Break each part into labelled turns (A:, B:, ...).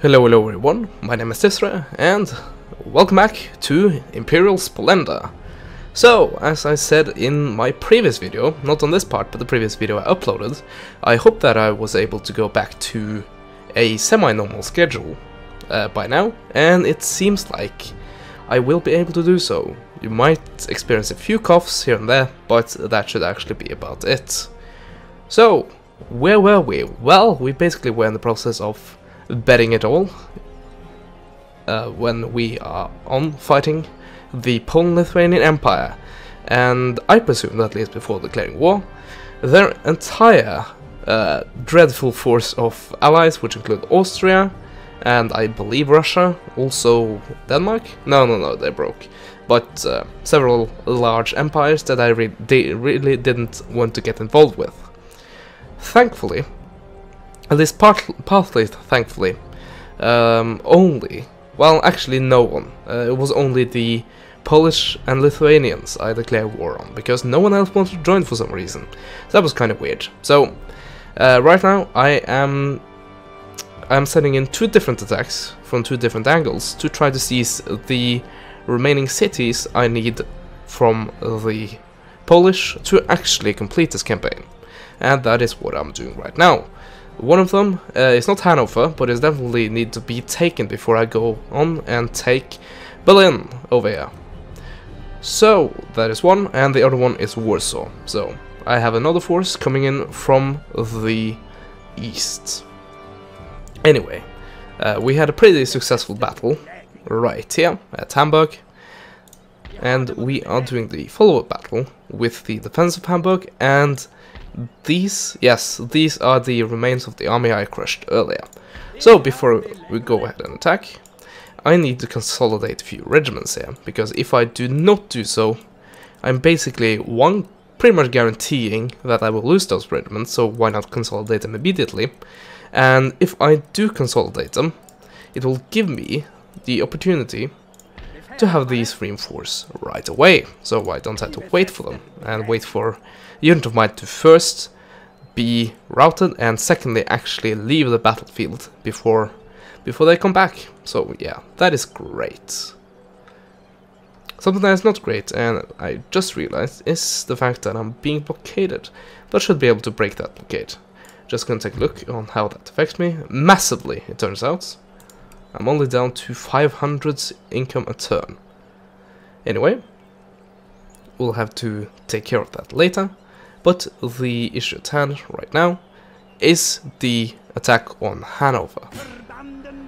A: Hello everyone, my name is Tisra, and welcome back to Imperial Splendour. So, as I said in my previous video, not on this part, but the previous video I uploaded, I hope that I was able to go back to a semi-normal schedule by now, and it seems like I will be able to do so. You might experience a few coughs here and there, but that should actually be about it. So, where were we? Well, we basically were in the process of betting it all when we are on fighting the Polish-Lithuanian Empire, and I presume, at least before declaring war, their entire dreadful force of allies, which include Austria and I believe Russia, also Denmark? No, they broke. But several large empires that I really didn't want to get involved with. Thankfully, at least partly thankfully, only, well, actually no one. It was only the Polish and Lithuanians I declared war on, because no one else wanted to join for some reason. So that was kind of weird. So, right now I'm sending in two different attacks from two different angles to try to seize the remaining cities I need from the Polish to actually complete this campaign. And that is what I'm doing right now. One of them is not Hanover, but it definitely need to be taken before I go on and take Berlin over here. So, that is one, and the other one is Warsaw. So, I have another force coming in from the east. Anyway, we had a pretty successful battle right here at Hamburg, and we are doing the follow-up battle with the defense of Hamburg, and these are the remains of the army I crushed earlier. So before we go ahead and attack, I need to consolidate a few regiments here, because if I do not do so, I'm basically pretty much guaranteeing that I will lose those regiments, so why not consolidate them immediately? And if I do consolidate them, it will give me the opportunity to have these reinforced right away, so I don't have to wait for them, and wait for a unit of mine to first be routed, and secondly actually leave the battlefield before they come back. So yeah, that is great. Something that is not great, and I just realized, is the fact that I'm being blockaded, but should be able to break that blockade. Just gonna take a look on how that affects me. Massively, it turns out. I'm only down to 500 income a turn. Anyway, we'll have to take care of that later, but the issue at hand right now is the attack on Hanover.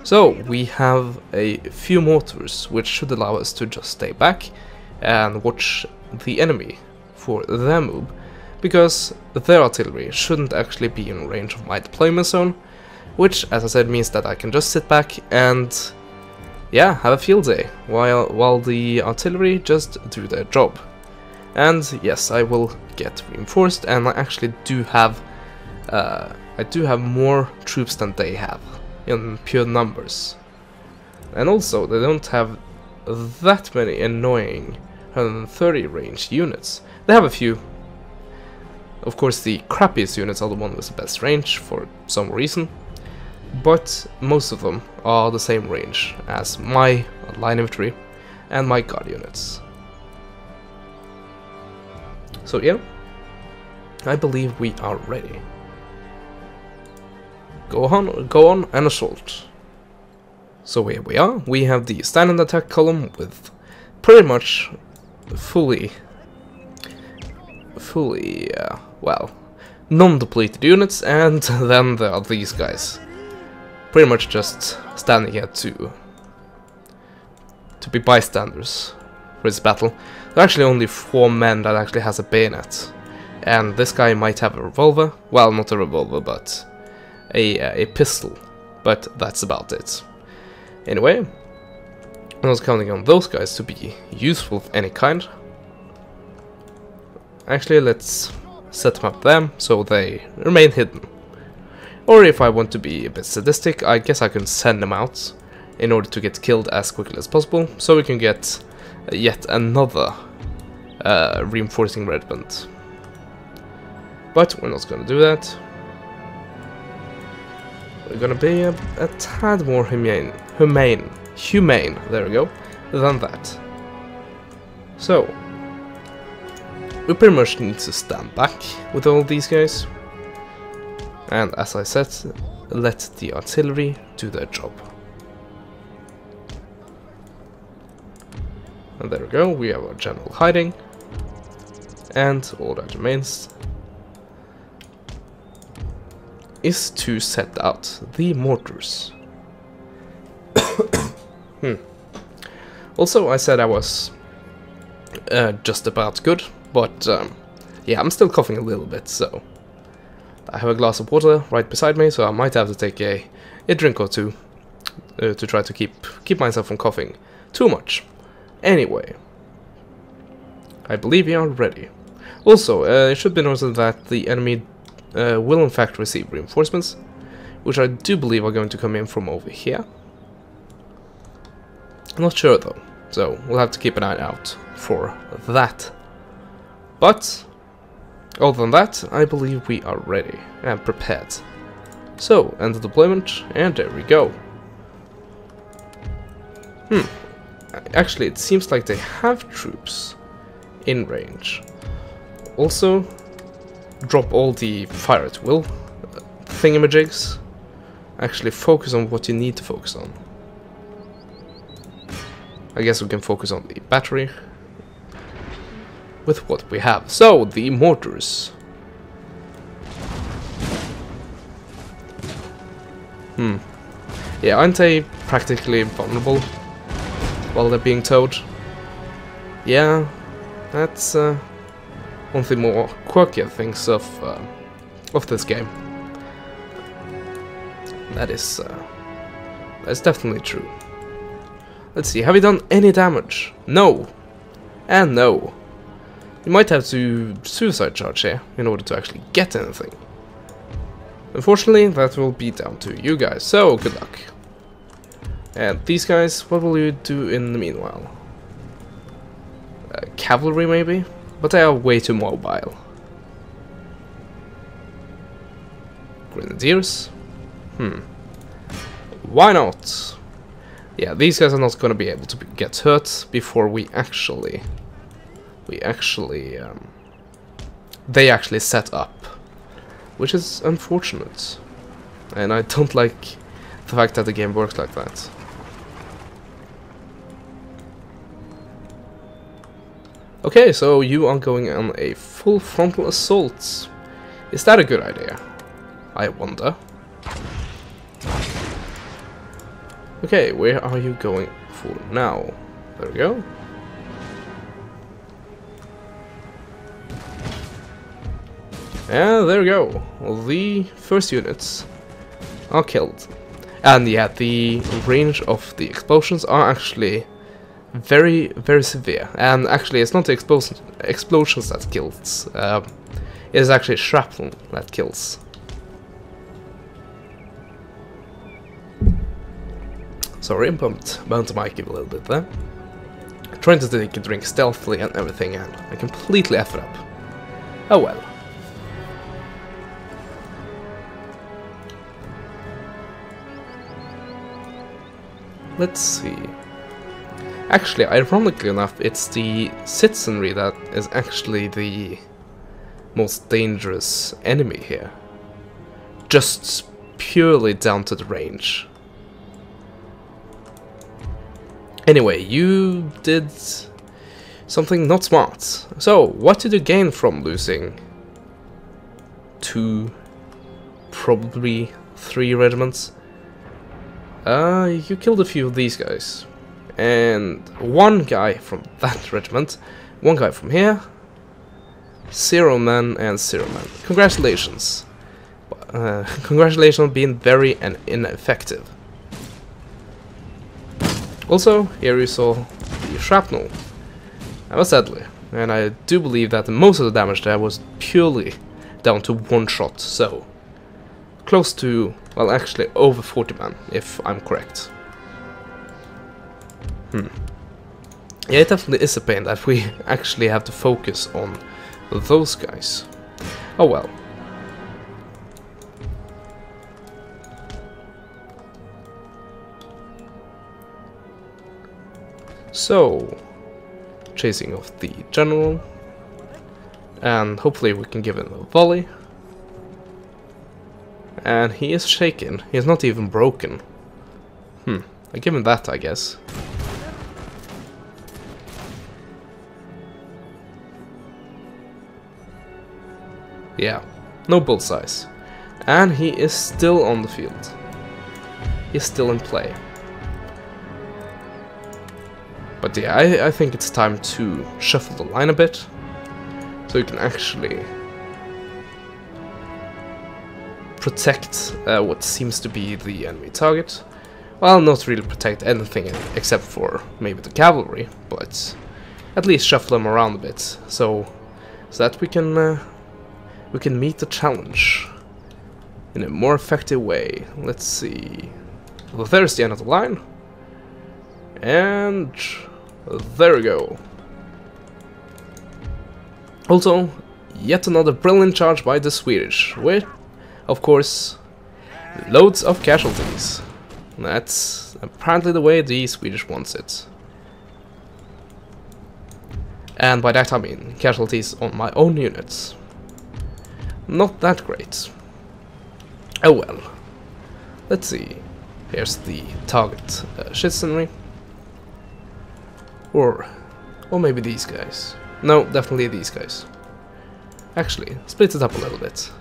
A: So, we have a few mortars, which should allow us to just stay back and watch the enemy for their move, because their artillery shouldn't actually be in range of my deployment zone, which, as I said, means that I can just sit back and, yeah, have a field day, while the artillery just do their job. And yes, I will get reinforced, and I actually do have, more troops than they have, in pure numbers. And also, they don't have that many annoying 130 range units. They have a few. Of course, the crappiest units are the ones with the best range, for some reason. But most of them are the same range as my line infantry and my guard units. So yeah, I believe we are ready. Go on and assault. So here we are. We have the standard attack column with pretty much fully well, non-depleted units, and then there are these guys. Pretty much just standing here to be bystanders for this battle. There are actually only 4 men that actually has a bayonet, and this guy might have a revolver. Well, not a revolver, but a pistol, but that's about it. Anyway, I was counting on those guys to be useful of any kind. Actually, let's set them up there so they remain hidden. Or if I want to be a bit sadistic, I guess I can send them out in order to get killed as quickly as possible, so we can get yet another reinforcing regiment. But we're not going to do that. we're gonna be a tad more humane, there we go, than that. So, we pretty much need to stand back with all these guys. And as I said, let the artillery do their job. And there we go, we have our general hiding. And all that remains is to set out the mortars. Also, I said I was just about good, but yeah, I'm still coughing a little bit, so I have a glass of water right beside me, so I might have to take a drink or two to try to keep myself from coughing too much. Anyway, I believe we are ready. Also, it should be noted that the enemy will in fact receive reinforcements, which I do believe are going to come in from over here. I'm not sure though, so we'll have to keep an eye out for that. But other than that, I believe we are ready and prepared. So, end the deployment, and there we go. Actually, it seems like they have troops in range. Also, drop all the fire at will thingamajigs. Actually, focus on what you need to focus on. I guess we can focus on the battery with what we have. So, the mortars. Yeah, aren't they practically vulnerable while they're being towed? Yeah, that's one of the more quirkier things of this game. That's definitely true. Let's see, have you done any damage? No. And no. You might have to suicide charge here in order to actually get anything. Unfortunately, that will be down to you guys, so good luck. And these guys, what will you do in the meanwhile? Cavalry maybe? But they are way too mobile. Grenadiers? Why not? Yeah, these guys are not going to be able to get hurt before they actually set up, which is unfortunate, and I don't like the fact that the game works like that. Okay, so you are going on a full frontal assault. Is that a good idea? I wonder. Okay, where are you going for now? There we go. Yeah, there we go. The first units are killed. And yeah, the range of the explosions are actually very, very severe. And actually, it's not the explosions that kills. It is actually shrapnel that kills. Sorry, I bumped the mic a little bit there. Trying to take a drink stealthily and everything, and I completely F it up. Oh well. Let's see. Actually, ironically enough, it's the citizenry that is actually the most dangerous enemy here. Just purely down to the range. Anyway, you did something not smart. So, what did you gain from losing 2, probably 3 regiments? You killed a few of these guys. And 1 guy from that regiment, 1 guy from here, 0 men and 0 men. Congratulations. Congratulations on being very ineffective. Also, here you saw the shrapnel. That was deadly, and I do believe that most of the damage there was purely down to 1 shot, so close to, well, actually over 40 men, if I'm correct. Yeah, it definitely is a pain that we actually have to focus on those guys. Oh well. So, chasing off the general, and hopefully we can give him a volley. And he is shaken. He is not even broken. I give him that, I guess. Yeah, no bullseyes. And he is still on the field. He's still in play. But yeah, I think it's time to shuffle the line a bit, so you can actually protect what seems to be the enemy target. Well, not really protect anything except for maybe the cavalry, but at least shuffle them around a bit, so that we can meet the challenge in a more effective way. Let's see. Well, there's the end of the line, and there we go. Also, yet another brilliant charge by the Swedish, with, of course, loads of casualties. That's apparently the way the Swedish wants it. And by that I mean casualties on my own units. Not that great. Oh well. Let's see. Here's the target citizenry. Or maybe these guys. No, definitely these guys. Actually, split it up a little bit.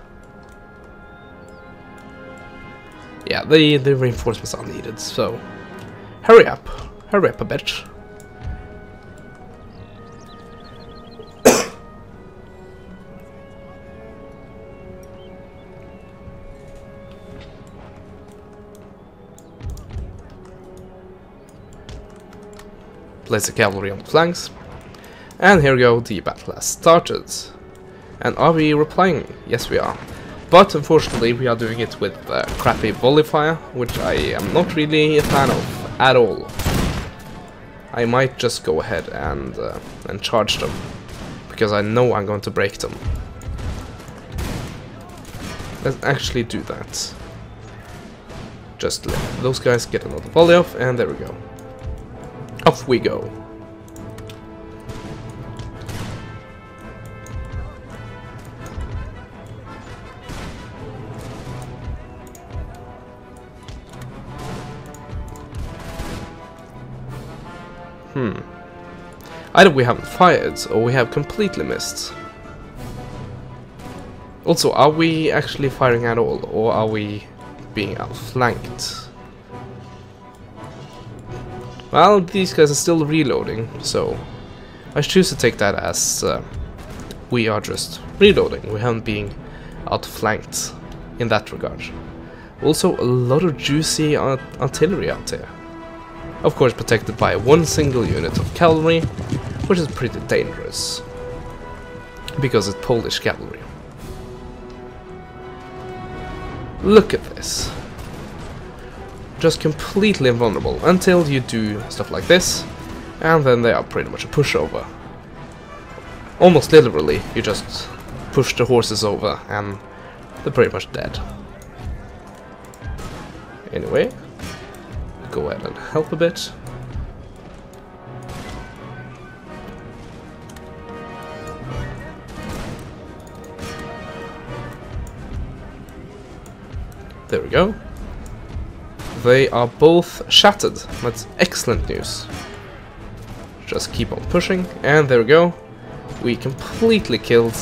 A: Yeah, the reinforcements are needed, so hurry up a bit. Place the cavalry on the flanks, and here we go, the battle has started. And are we replying? Yes, we are. But unfortunately we are doing it with crappy volley fire, which I am not really a fan of at all. I might just go ahead and charge them, because I know I'm going to break them. Let's actually do that. Just let those guys get another volley off, and there we go. Off we go. Either we haven't fired, or we have completely missed. Also, are we actually firing at all, or are we being outflanked? Well, these guys are still reloading, so I choose to take that as we are just reloading. We haven't been outflanked in that regard. Also, a lot of juicy artillery out there. Of course, protected by one single unit of cavalry, which is pretty dangerous, because it's Polish cavalry. Look at this. Just completely invulnerable until you do stuff like this, and then they are pretty much a pushover. Almost literally, you just push the horses over and they're pretty much dead. Anyway, go ahead and help a bit. There we go. They are both shattered. That's excellent news. Just keep on pushing, and there we go. We completely killed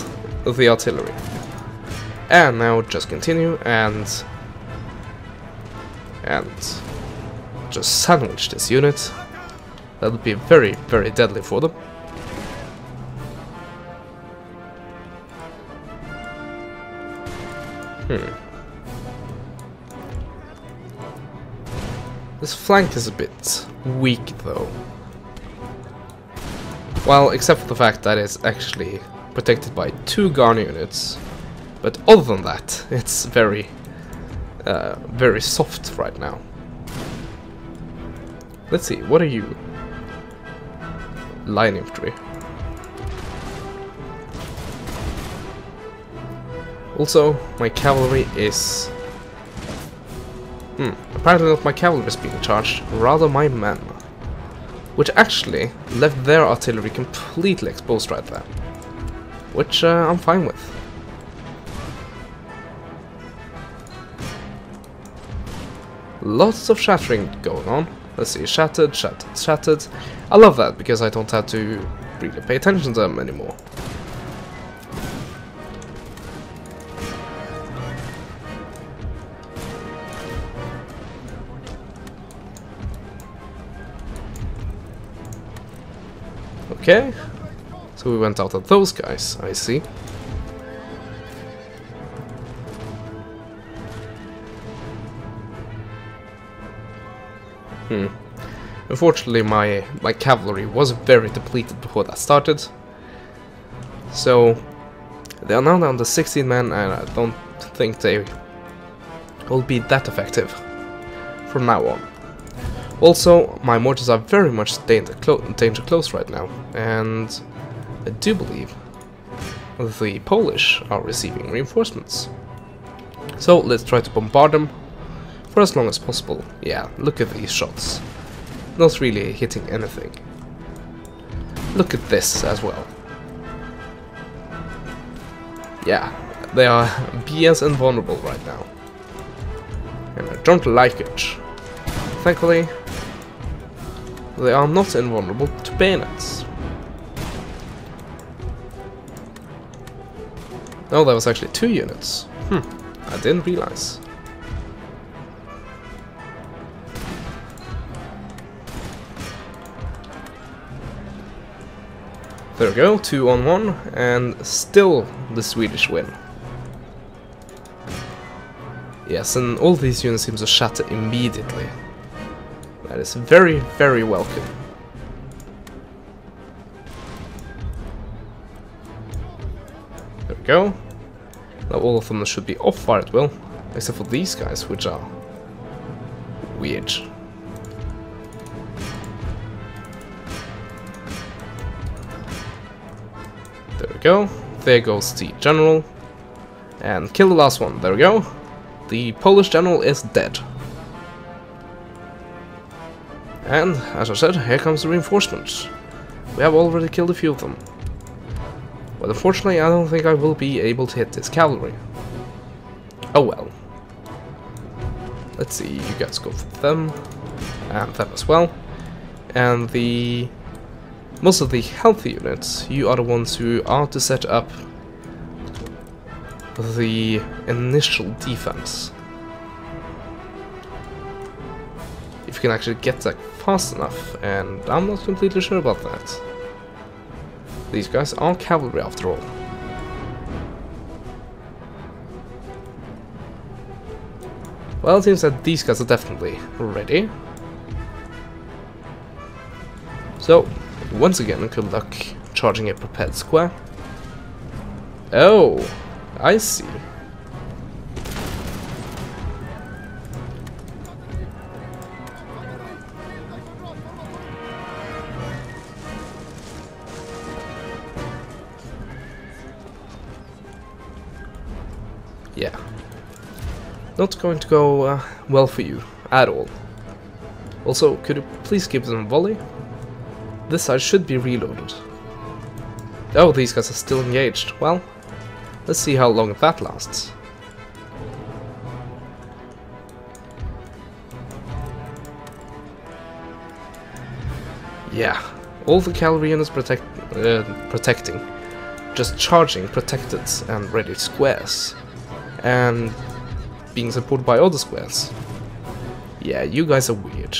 A: the artillery. And now just continue and just sandwich this unit. That would be very, very deadly for them. This flank is a bit weak though. Well, except for the fact that it's actually protected by 2 Garner units. But other than that, it's very, very soft right now. Let's see, what are you? Line infantry. Also, my cavalry is... apparently not my cavalry is being charged, rather my men. which actually left their artillery completely exposed right there, which I'm fine with. Lots of shattering going on. Let's see, shattered, shattered, shattered. I love that because I don't have to really pay attention to them anymore. Okay, so we went out at those guys, I see. Unfortunately, my cavalry was very depleted before that started. So, they are now down to 16 men, and I don't think they will be that effective from now on. Also, my mortars are very much danger close right now, and I do believe the Polish are receiving reinforcements. So, let's try to bombard them for as long as possible. Yeah, look at these shots. Not really hitting anything. Look at this as well. Yeah, they are BS invulnerable right now. And I don't like it. Thankfully, they are not invulnerable to bayonets. Oh, that was actually 2 units. I didn't realize. There we go, 2 on 1, and still the Swedish win. Yes, and all these units seem to shatter immediately. That is very, very welcome. There we go. Now all of them should be off fire at will, except for these guys, which are weird. There we go. There goes the general. And kill the last one. There we go. The Polish general is dead. And, as I said, here comes the reinforcements. We have already killed a few of them. But unfortunately, I don't think I will be able to hit this cavalry. Oh well. Let's see, you guys go for them. And them as well. And the... most of the healthy units, you are the ones who are to set up the initial defense. If you can actually get that fast enough, and I'm not completely sure about that. These guys are cavalry after all. Well, it seems that these guys are definitely ready. So, once again, good luck charging a prepared square. Oh, I see. Yeah. Not going to go well for you at all. Also, could you please give them a volley? This side should be reloaded. Oh, these guys are still engaged. Well, let's see how long that lasts. Yeah, all the cavalry units protecting. Just charging protected and ready squares. And being supported by other squares. Yeah, you guys are weird.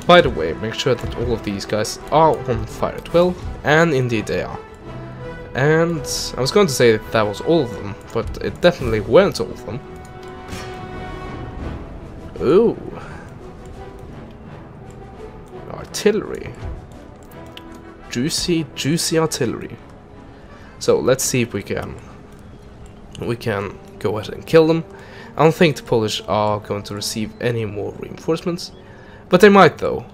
A: By the way, make sure that all of these guys are on fire at will, and indeed they are. And I was going to say that was all of them, but it definitely weren't all of them. Ooh. Artillery. Juicy, juicy artillery. So let's see if we can go ahead and kill them. I don't think the Polish are going to receive any more reinforcements. But they might though,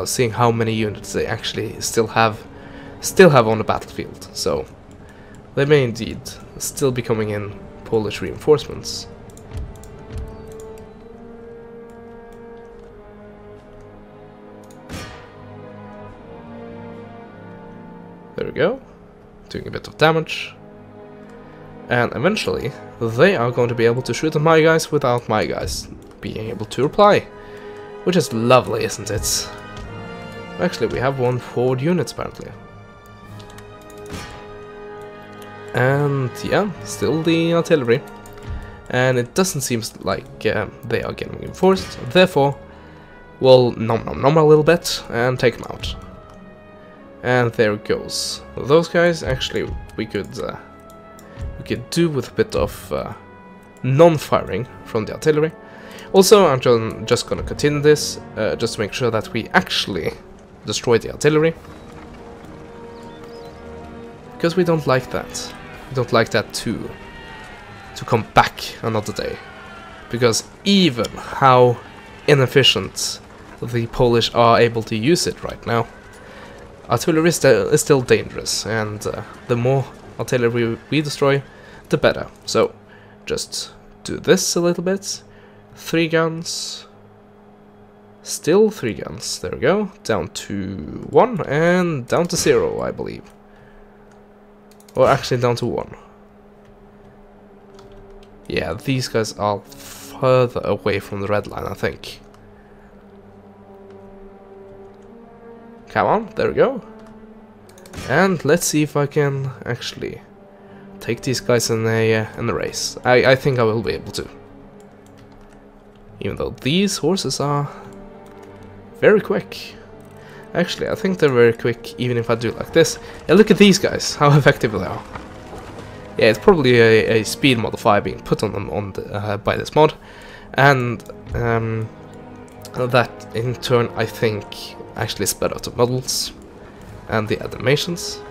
A: seeing how many units they actually still have on the battlefield. So they may indeed still be coming in Polish reinforcements. There we go, doing a bit of damage. And eventually, they are going to be able to shoot at my guys without my guys being able to reply. Which is lovely, isn't it? Actually, we have one forward unit apparently. And yeah, still the artillery. And it doesn't seem like they are getting reinforced. Therefore, we'll nom a little bit and take them out. And there it goes. Those guys, actually, we could do with a bit of non-firing from the artillery. Also, I'm just gonna continue this, just to make sure that we actually destroy the artillery. Because we don't like that. We don't like that to come back another day. Because even how inefficient the Polish are able to use it right now, artillery is still dangerous, and the more artillery we destroy, the better. So, just do this a little bit. 3 guns. Still 3 guns. There we go. Down to 1 and down to 0, I believe. Or actually down to 1. Yeah, these guys are further away from the red line, I think. Come on, there we go. And let's see if I can actually take these guys in a race. I think I will be able to. Even though these horses are very quick. Actually, I think they're very quick even if I do like this. Yeah, look at these guys, how effective they are. Yeah, it's probably a speed modifier being put on them by this mod. And that in turn, I think, actually sped out the models and the animations.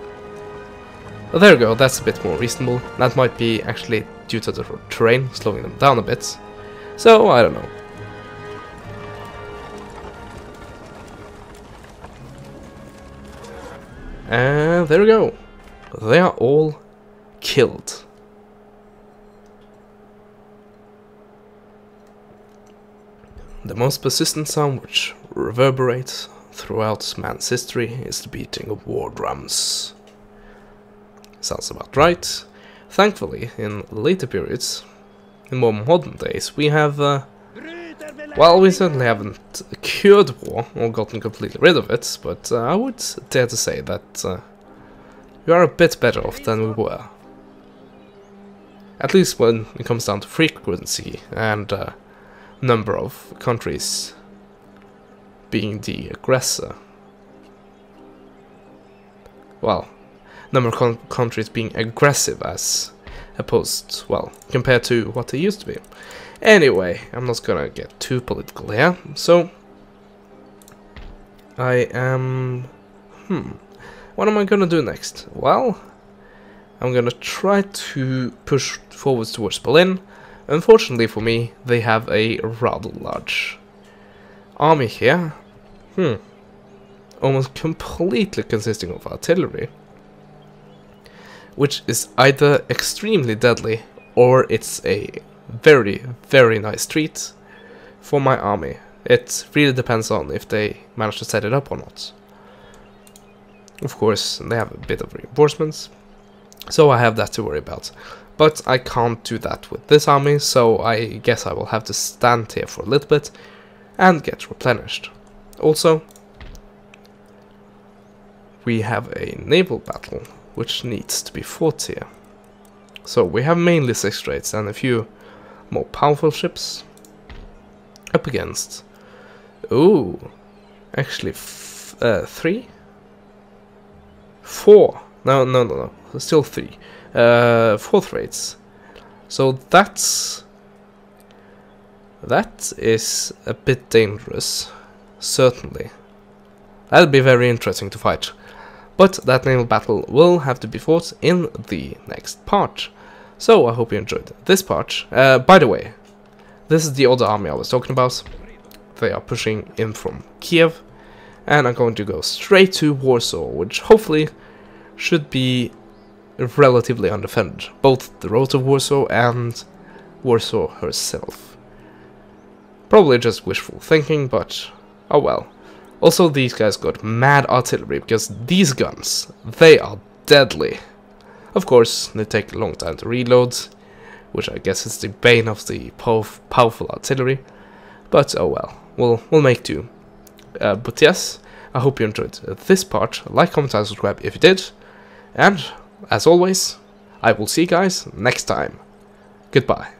A: But there we go, that's a bit more reasonable. That might be actually due to the terrain slowing them down a bit. So, I don't know. And there we go. They are all killed. The most persistent sound which reverberates throughout man's history is the beating of war drums. Sounds about right. Thankfully, in later periods, in more modern days, we have, well, we certainly haven't cured war or gotten completely rid of it, but I would dare to say that we are a bit better off than we were. At least when it comes down to frequency and number of countries being the aggressor. Well, number of countries being aggressive as opposed, well, compared to what they used to be. Anyway, I'm not gonna get too political here, so I am... what am I gonna do next? Well, I'm gonna try to push forwards towards Berlin. Unfortunately for me, they have a rather large army here. Almost completely consisting of artillery. Which is either extremely deadly, or it's a very, very nice treat for my army. It really depends on if they manage to set it up or not. Of course, they have a bit of reinforcements, so I have that to worry about. But I can't do that with this army, so I guess I will have to stand here for a little bit and get replenished. Also, we have a naval battle which needs to be fought here. So we have mainly 6 straits and a few more powerful ships up against, ooh, actually 3? 4, no, still 3, 4 straits. So that is a bit dangerous, certainly. That'll be very interesting to fight. But that naval battle will have to be fought in the next part. So I hope you enjoyed this part. By the way, this is the other army I was talking about. they are pushing in from Kiev, and I'm going to go straight to Warsaw, which hopefully should be relatively undefended, both the road to Warsaw and Warsaw herself. Probably just wishful thinking, but oh well. Also, these guys got mad artillery, because these guns, they are deadly. Of course, they take a long time to reload, which I guess is the bane of the powerful artillery, but oh well, we'll make do. But yes, I hope you enjoyed this part. Like, comment, and subscribe if you did, and as always, I will see you guys next time. Goodbye.